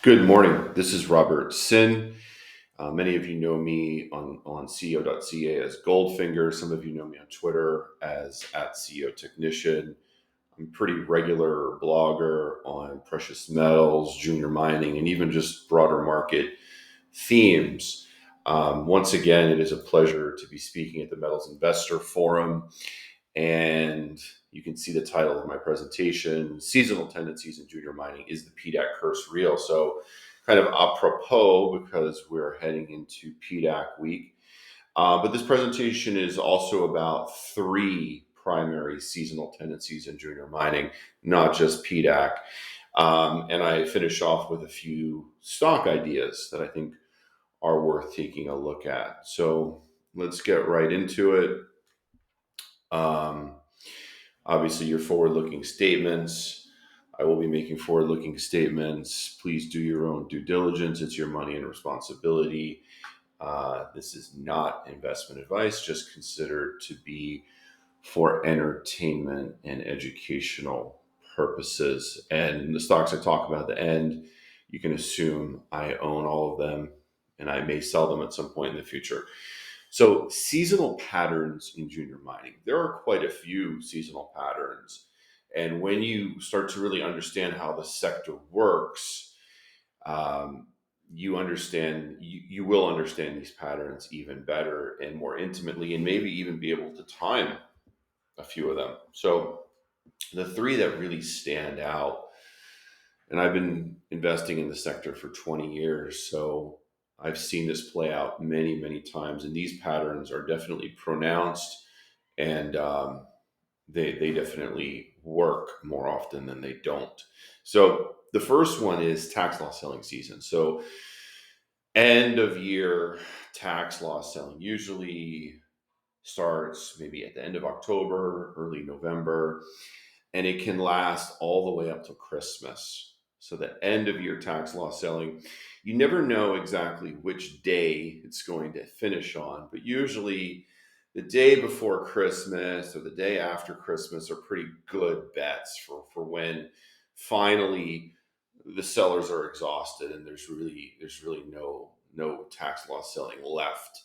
Good morning. This is Robert Sin. Many of you know me on CEO.ca as Goldfinger. Some of you know me on Twitter as @CEO Technician. I'm a pretty regular blogger on precious metals, junior mining, and even just broader market themes. Once again, it is a pleasure to be speaking at the Metals Investor Forum. And you can see the title of my presentation, Seasonal Tendencies in Junior Mining, is the PDAC Curse real? So kind of apropos because we're heading into PDAC week. But this presentation is also about three primary seasonal tendencies in junior mining, not just PDAC. And I finish off with a few stock ideas that I think are worth taking a look at. So let's get right into it. Obviously, your forward-looking statements. I will be making forward-looking statements. Please do your own due diligence. It's your money and responsibility. This is not investment advice, just considered to be for entertainment and educational purposes. And the stocks I talk about at the end, you can assume I own all of them and I may sell them at some point in the future. So, seasonal patterns in junior mining. There are quite a few seasonal patterns. And when you start to really understand how the sector works, you will understand these patterns even better and more intimately, and maybe even be able to time a few of them. So, the three that really stand out, and I've been investing in the sector for 20 years, so I've seen this play out many, many times, and these patterns are definitely pronounced, and they definitely work more often than they don't. So the first one is tax loss selling season. So end of year tax loss selling usually starts maybe at the end of October, early November, and it can last all the way up to Christmas. So the end of year tax loss selling, you never know exactly which day it's going to finish on, but usually the day before Christmas or the day after Christmas are pretty good bets for when finally the sellers are exhausted and there's really no tax loss selling left.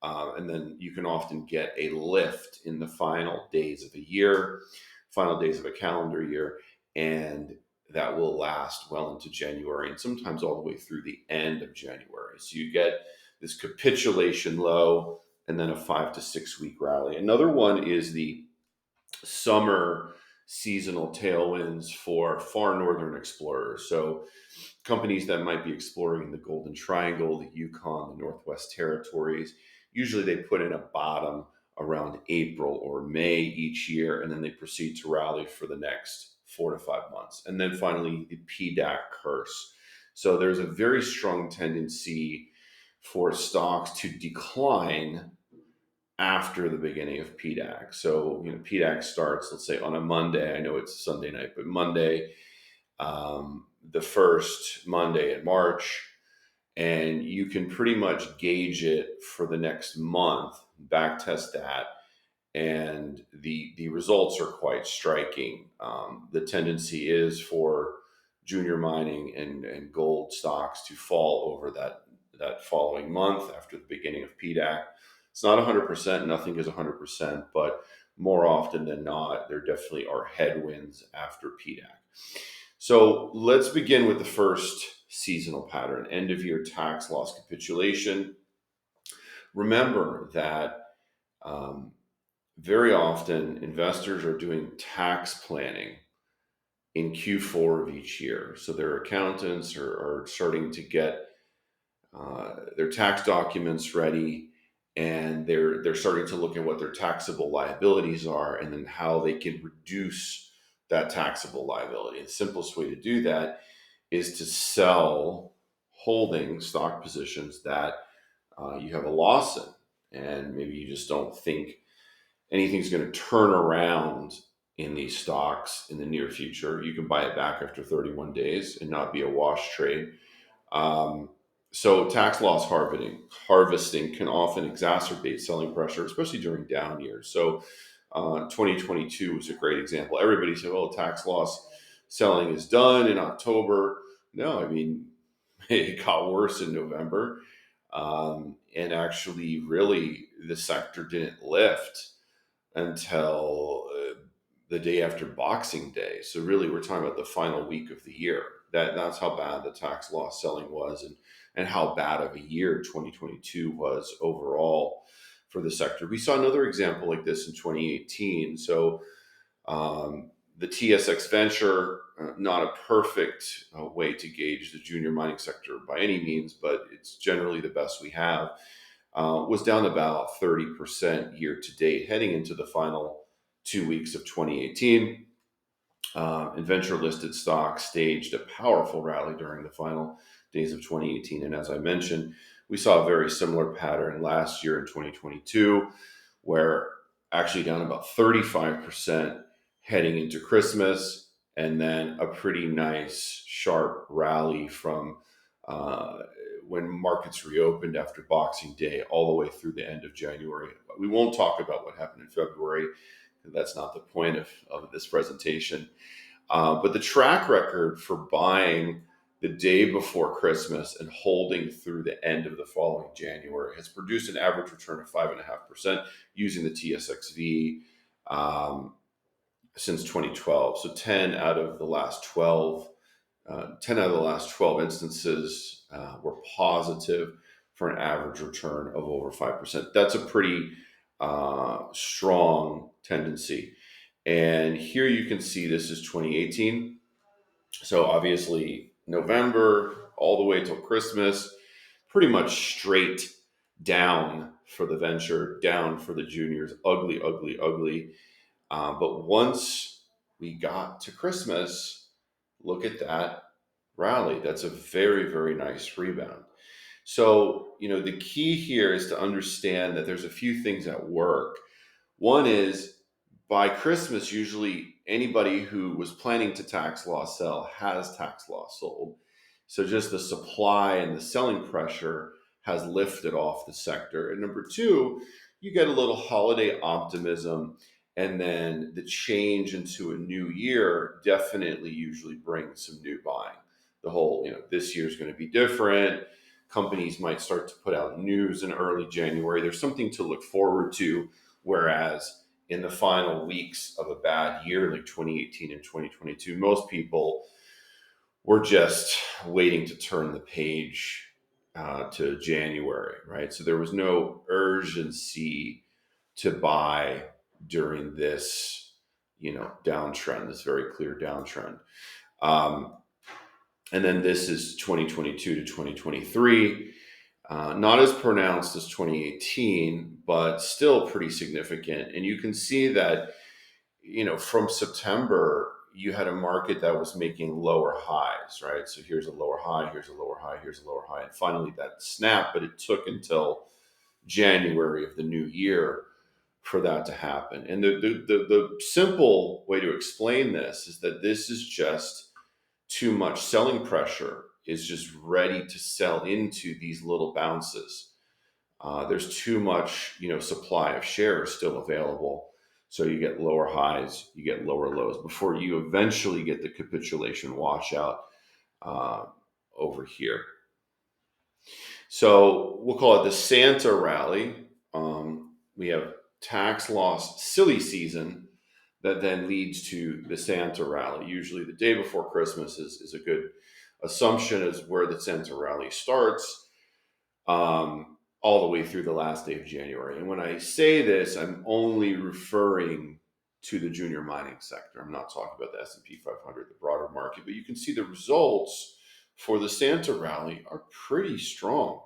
And then you can often get a lift in the final days of a year, final days of a calendar year, and that will last well into January and sometimes all the way through the end of January. So you get this capitulation low and then a 5 to 6 week rally. Another one is the summer seasonal tailwinds for far northern explorers. So companies that might be exploring the Golden Triangle, the Yukon, the Northwest Territories, usually they put in a bottom around April or May each year, and then they proceed to rally for the next 4 to 5 months. And then finally, the PDAC Curse. So there's a very strong tendency for stocks to decline after the beginning of PDAC. So, PDAC starts, let's say, on a Monday. I know it's Sunday night, but Monday, the first Monday in March, and you can pretty much gauge it for the next month, back test that, and the results are quite striking. The tendency is for junior mining and gold stocks to fall over that following month after the beginning of PDAC. It's not 100%, nothing is 100%, but more often than not, there definitely are headwinds after PDAC. So let's begin with the first seasonal pattern, end of year tax loss capitulation. Remember that very often investors are doing tax planning in Q4 of each year. So their accountants are starting to get their tax documents ready, and they're starting to look at what their taxable liabilities are and then how they can reduce that taxable liability. The simplest way to do that is to sell holding stock positions that you have a loss in, and maybe you just don't think anything's going to turn around in these stocks in the near future. You can buy it back after 31 days and not be a wash trade. So tax loss harvesting can often exacerbate selling pressure, especially during down years. So 2022 was a great example. Everybody said, "Oh, tax loss selling is done in October." No, I mean, It got worse in November. And actually, really, the sector didn't lift until the day after Boxing Day. So really, we're talking about the final week of the year. That's how bad the tax loss selling was, and how bad of a year 2022 was overall for the sector. We saw another example like this in 2018. So the TSX Venture, not a perfect way to gauge the junior mining sector by any means, but it's generally the best we have, was down about 30% year to date, heading into the final 2 weeks of 2018. And venture listed stocks staged a powerful rally during the final days of 2018. And as I mentioned, we saw a very similar pattern last year in 2022, where actually down about 35% heading into Christmas, and then a pretty nice sharp rally from uh, when markets reopened after Boxing Day all the way through the end of January. We won't talk about what happened in February. That's not the point of this presentation. But the track record for buying the day before Christmas and holding through the end of the following January has produced an average return of 5.5% using the TSXV um, since 2012. So 10 out of the last 12 instances were positive for an average return of over 5%. That's a pretty strong tendency. And here you can see this is 2018. So obviously November all the way till Christmas, pretty much straight down for the venture, down for the juniors, ugly, ugly, ugly. But once we got to Christmas, look at that rally. That's a very, very nice rebound. So, the key here is to understand that there's a few things at work. One is by Christmas, usually anybody who was planning to tax loss sell has tax loss sold. So just the supply and the selling pressure has lifted off the sector. And number two, you get a little holiday optimism. And then the change into a new year definitely usually brings some new buying. The whole, this year's going to be different. Companies might start to put out news in early January. There's something to look forward to. Whereas in the final weeks of a bad year like 2018 and 2022, most people were just waiting to turn the page to January, right? So there was no urgency to buy during this, downtrend, this very clear downtrend. And then this is 2022 to 2023. Not as pronounced as 2018, but still pretty significant. And you can see that, from September, you had a market that was making lower highs, right? So here's a lower high, here's a lower high, here's a lower high. And finally that snapped, but it took until January of the new year for that to happen. And the simple way to explain this is that this is just too much selling pressure is just ready to sell into these little bounces. There's too much, supply of shares still available. So you get lower highs, you get lower lows before you eventually get the capitulation washout over here. So we'll call it the Santa rally. We have tax loss silly season that then leads to the Santa rally. Usually the day before Christmas is a good assumption as where the Santa rally starts, all the way through the last day of January. And when I say this, I'm only referring to the junior mining sector. I'm not talking about the S&P 500, the broader market, but you can see the results for the Santa rally are pretty strong.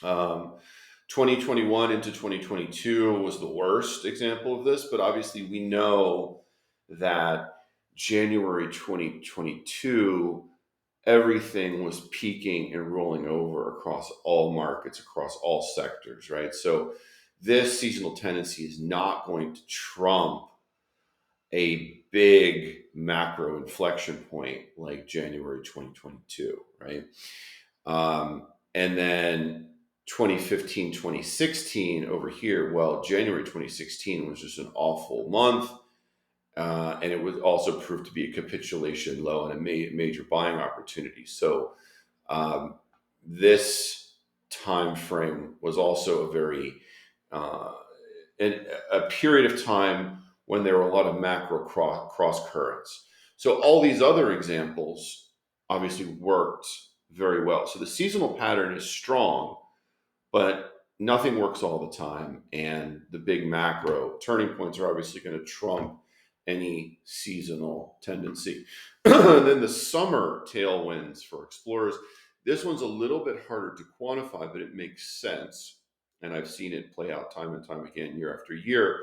2021 into 2022 was the worst example of this, but obviously we know that January 2022, everything was peaking and rolling over across all markets, across all sectors, right? So this seasonal tendency is not going to trump a big macro inflection point like January 2022, right? And then 2015, 2016 over here, well, January 2016 was just an awful month. And it would also prove to be a capitulation low and a major buying opportunity. So This time frame was also a very uh, a period of time when there were a lot of macro cross currents. So all these other examples obviously worked very well. So the seasonal pattern is strong, but nothing works all the time. And the big macro turning points are obviously going to trump any seasonal tendency. And then the summer tailwinds for explorers. This one's a little bit harder to quantify, but it makes sense. And I've seen it play out time and time again, year after year.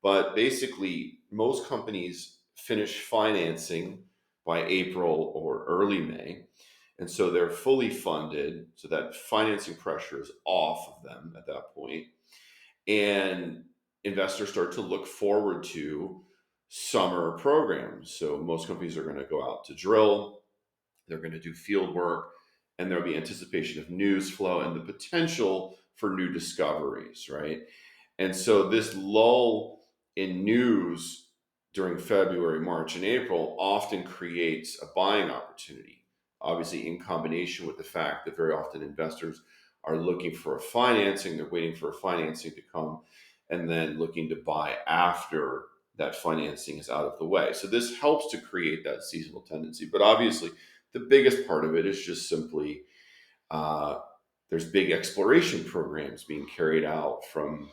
But basically, most companies finish financing by April or early May. And so they're fully funded, so that financing pressure is off of them at that point. And investors start to look forward to summer programs. So most companies are going to go out to drill, they're going to do field work, and there'll be anticipation of news flow and the potential for new discoveries, right? And so this lull in news during February, March, and April often creates a buying opportunity. Obviously, in combination with the fact that very often investors are looking for a financing, they're waiting for a financing to come, and then looking to buy after that financing is out of the way. So this helps to create that seasonal tendency. But obviously, the biggest part of it is just simply uh, there's big exploration programs being carried out from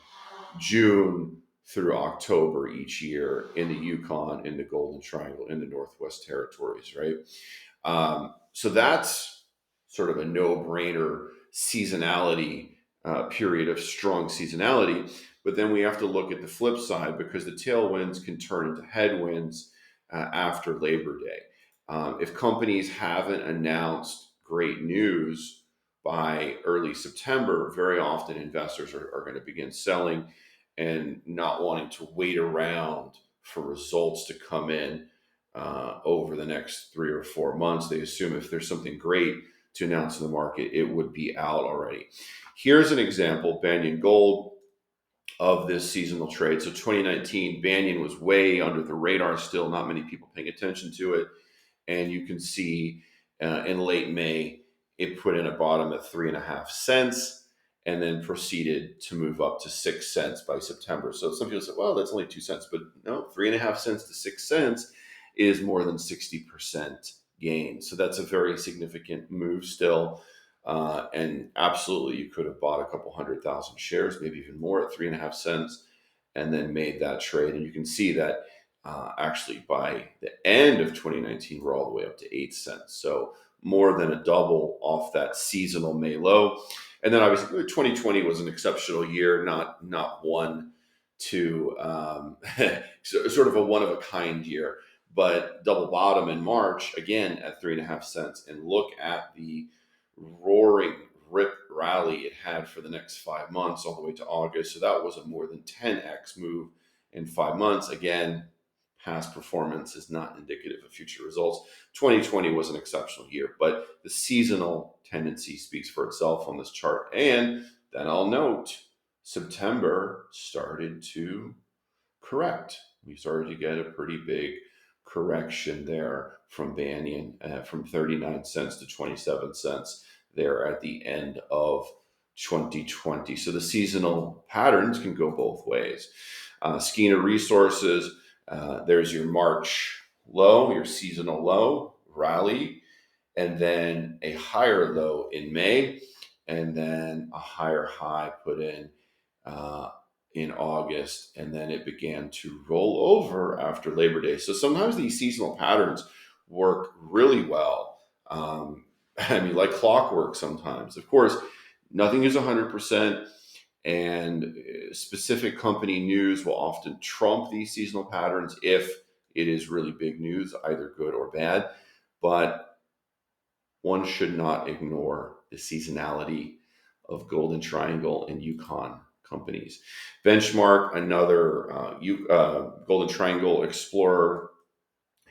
June through October each year in the Yukon, in the Golden Triangle, in the Northwest Territories, right? So that's sort of a no-brainer seasonality period of strong seasonality. But then we have to look at the flip side because the tailwinds can turn into headwinds after Labor Day. If companies haven't announced great news by early September, very often investors are going to begin selling and not wanting to wait around for results to come in over the next 3 or 4 months. They assume if there's something great to announce in the market, it would be out already. Here's an example, Banyan Gold, of this seasonal trade. So 2019, Banyan was way under the radar still, not many people paying attention to it. And you can see in late May, it put in a bottom at 3.5 cents and then proceeded to move up to 6 cents by September. So some people say, well, that's only 2 cents, but no, 3.5 cents to 6 cents is more than 60% gain. So that's a very significant move still. And absolutely, you could have bought a couple 100,000 shares, maybe even more at 3.5 cents, and then made that trade. And you can see that actually by the end of 2019, we're all the way up to 8 cents. So more than a double off that seasonal May low. And then obviously 2020 was an exceptional year, not one to sort of a one of a kind year, but double bottom in March again at 3.5 cents. And look at the roaring rip rally it had for the next 5 months all the way to August. So that was a more than 10x move in 5 months. Again, past performance is not indicative of future results. 2020 was an exceptional year, but the seasonal tendency speaks for itself on this chart. And then I'll note September started to correct. We started to get a pretty big correction there from Banyan, from 39 cents to 27 cents there at the end of 2020. So the seasonal patterns can go both ways. Skeena Resources, there's your March low, your seasonal low, rally, and then a higher low in May, and then a higher high put in August, and then it began to roll over after Labor Day. So sometimes these seasonal patterns work really well. I mean, like clockwork sometimes. Of course, nothing is 100%, and specific company news will often trump these seasonal patterns if it is really big news, either good or bad. But one should not ignore the seasonality of Golden Triangle and Yukon companies. Benchmark, another Golden Triangle Explorer.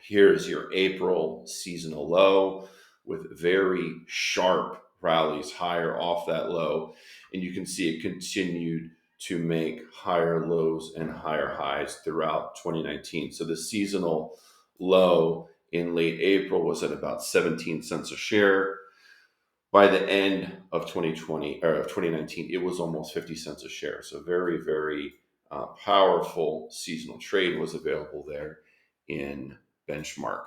Here's your April seasonal low with very sharp rallies higher off that low. And you can see it continued to make higher lows and higher highs throughout 2019. So the seasonal low in late April was at about 17 cents a share. By the end of 2020 or of 2019, it was almost 50 cents a share. So very, very powerful seasonal trade was available there in benchmark.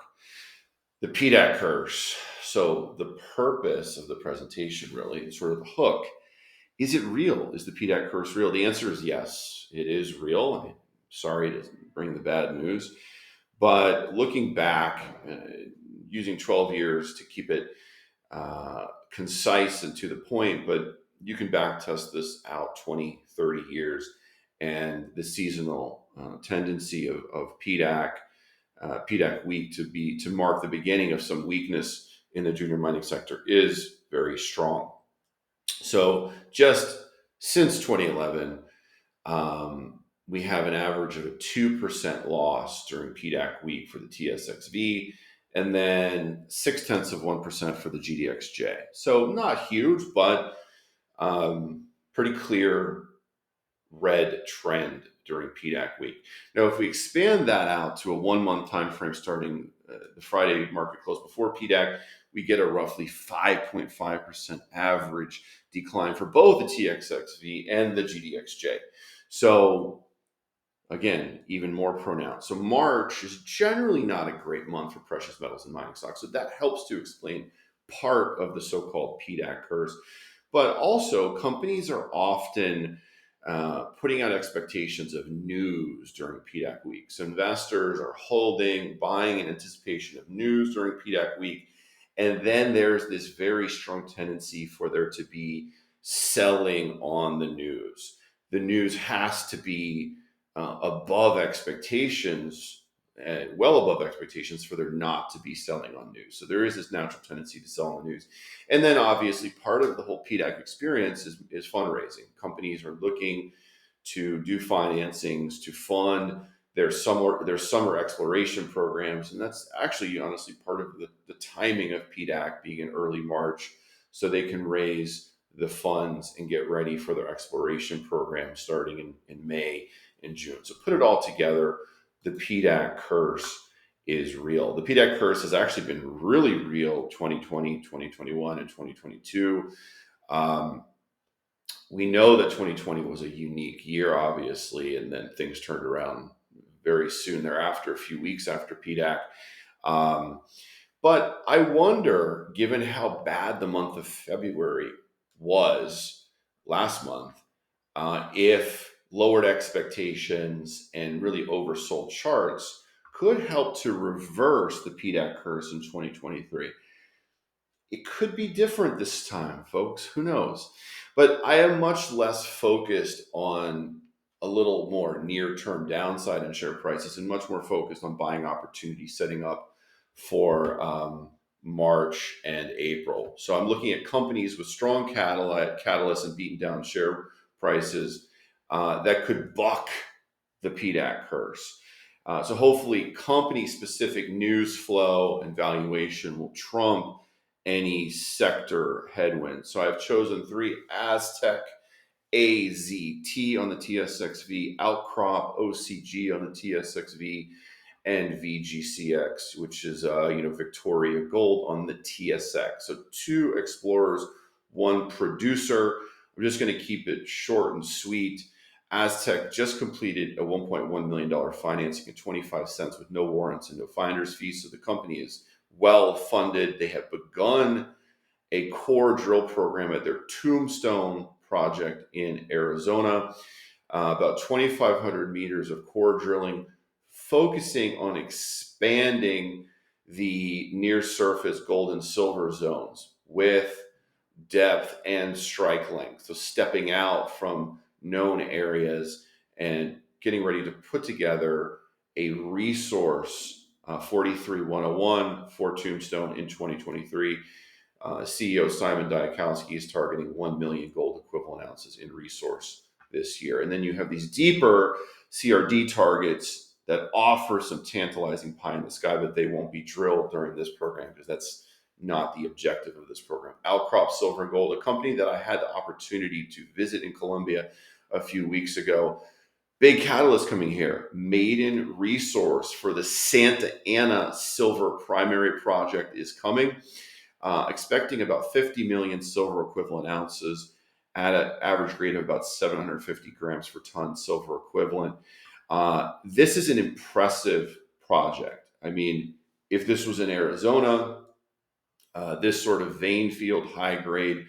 The PDAC curse. So the purpose of the presentation, really, sort of the hook, is it real? Is the PDAC curse real? The answer is yes, it is real. I'm sorry to bring the bad news, but looking back, using 12 years to keep it concise and to the point, but you can back test this out 20, 30 years, and the seasonal tendency of PDAC week to mark the beginning of some weakness in the junior mining sector is very strong. So just since 2011, we have an average of a 2% loss during PDAC week for the TSXV, and then 0.6% for the GDXJ. So not huge, but pretty clear red trend during PDAC week. Now, if we expand that out to a 1 month time frame starting the Friday market close before PDAC, we get a roughly 5.5% average decline for both the TXXV and the GDXJ. So again, even more pronounced. So March is generally not a great month for precious metals and mining stocks. So that helps to explain part of the so-called PDAC curse. But also, companies are often putting out expectations of news during PDAC week. So investors are holding, buying in anticipation of news during PDAC week. And then there's this very strong tendency for there to be selling on the news. The news has to be above expectations, well above expectations, for there not to be selling on news. So there is this natural tendency to sell on the news. And then obviously part of the whole PDAC experience is fundraising. Companies are looking to do financings to fund their summer exploration programs. And that's actually honestly part of the timing of PDAC being in early March, so they can raise the funds and get ready for their exploration program starting in May and June. So put it all together, the PDAC curse is real. The PDAC curse has actually been really real 2020, 2021, and 2022. We know that 2020 was a unique year, obviously, and then things turned around very soon thereafter, a few weeks after PDAC. But I wonder, given how bad the month of February was last month, if lowered expectations and really oversold charts could help to reverse the PDAC curse in 2023. It could be different this time, folks. Who knows? But I am much less focused on a little more near-term downside in share prices and much more focused on buying opportunities setting up for March and April. So I'm looking at companies with strong catalysts and beaten down share prices that could buck the PDAC curse. So hopefully company-specific news flow and valuation will trump any sector headwinds. So I've chosen 3: Aztec, AZT on the TSXV, Outcrop, OCG on the TSXV, and VGCX, which is Victoria Gold on the TSX. So 2 explorers, 1 producer. I'm just going to keep it short and sweet. Aztec just completed a $1.1 million financing at 25 cents with no warrants and no finder's fees. So the company is well funded. They have begun a core drill program at their Tombstone project in Arizona, about 2,500 meters of core drilling, focusing on expanding the near surface gold and silver zones with depth and strike length. So stepping out from known areas and getting ready to put together a resource 43101 for Tombstone in 2023. CEO Simon Diakowski is targeting 1 million gold equivalent ounces in resource this year. And then you have these deeper CRD targets that offer some tantalizing pie in the sky, but they won't be drilled during this program because that's not the objective of this program. Outcrop Silver Gold, a company that I had the opportunity to visit in Colombia a few weeks ago. Big catalyst coming here. Maiden resource for the Santa Ana Silver Primary Project is coming. expecting about 50 million silver equivalent ounces at an average grade of about 750 grams per ton silver equivalent. This is an impressive project. I mean, if this was in Arizona, this sort of vein field, high grade